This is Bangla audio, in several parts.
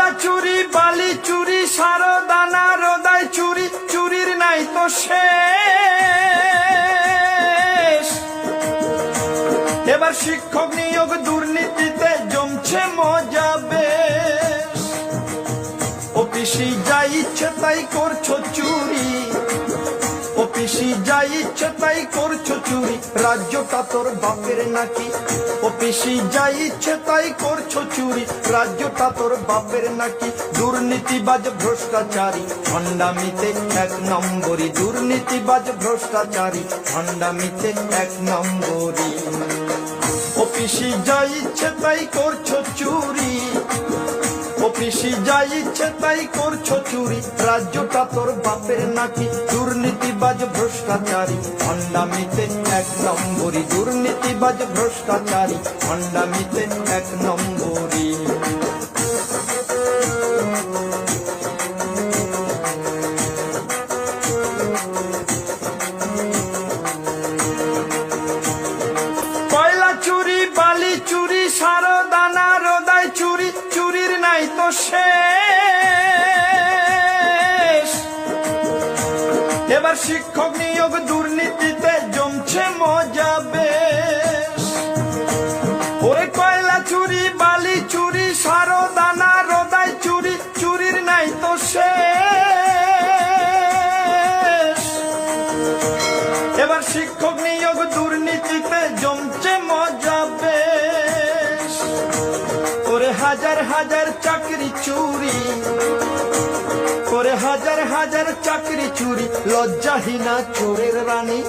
কয়লা চুরি, বালি চুরি, সারদানা রোদাই চুরি, চুরির নাই তো শেষ। এবার শিক্ষক নিয়োগ দুর্নীতিতে জমছে মজা বেশ। অফিসে যা ইচ্ছে তাই করছো চুরি, অফিসে যা ইচ্ছে তাই করছো চুরি, রাজ্যটা তোর বাপের নাকি? অফিসে যা ইচ্ছে তাই করছো চুরি, রাজ্যটা তোর বাপের নাকি? দুর্নীতিবাজ ভ্রষ্টাচারী ভণ্ডামিতে এক নম্বরী, দুর্নীতিবাজ ভ্রষ্টাচারী ভণ্ডামিতে এক নম্বরী। অফিসে যা ইচ্ছে তাই করছো চুরি, অফিসে যা ইচ্ছে তাই করছো চুরি, রাজ্যটা তোর বাপের নাকি? দুর্নীতিবাজ ভ্রষ্টাচারী ভণ্ডামিতে এক নম্বরী, দুর্নীতিবাজ ভ্রষ্টাচারী ভণ্ডামিতে এক নম্বরী। কয়লা চুরি, বালি চুরি, সারদানা রোদাই চুরি, চুরির নাই তো শেষ। এবার শিক্ষক নিয়োগ দুর্নীতিতে জমছে মজা বেশ। ওরে কয়লা চুরি, বালি চুরি, সারদানা রোদাই চুরি, চুরির নাই তো শেষ। এবার শিক্ষক নিয়োগ দুর্নীতিতে জমছে মজা বেশ। ওরে হাজার হাজার চাকরি চুরি, ওরে হাজার হাজার চাকরি চুরি, লজ্জাহীনা চোরের রানী।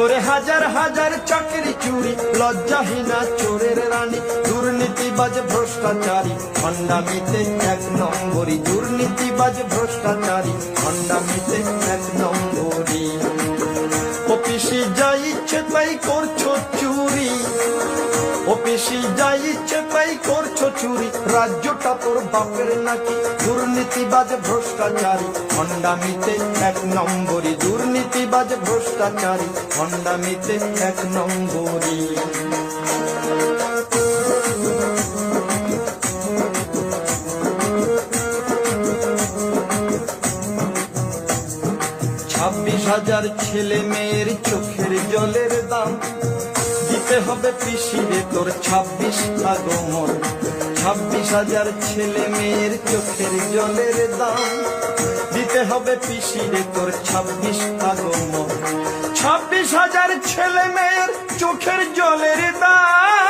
ওরে হাজার হাজার চাকরি চুরি, লজ্জাহীনা চোরের রানী। দুর্নীতিবাজ ভ্রষ্টাচারী ভণ্ডামিতে এক নম্বরী, দুর্নীতিবাজ ভ্রষ্টাচারী ভণ্ডামিতে এক নম্বরী। অফিসে যা ইচ্ছে তাই করছো চুরি, অফিসে যা ইচ্ছে তাই করছো চুরি, রাজ্যটা তোর বাপের নাকি? দুর্নীতিবাজ ভ্রষ্টাচারী ভণ্ডামিতে এক নম্বরী, দুর্নীতিবাজ ভ্রষ্টাচারী ভণ্ডামিতে এক নম্বরী। 26,000 ছেলে মেয়ের চোখের জলের দাম দিতে হবে পিসিরে তোর 26 আগমন। 26,000 ছেলে মেয়ের চোখের জলের দাম দিতে হবে পিসিরে তোর 26 আগমন। 26,000 ছেলে মেয়ের চোখের জলের দাম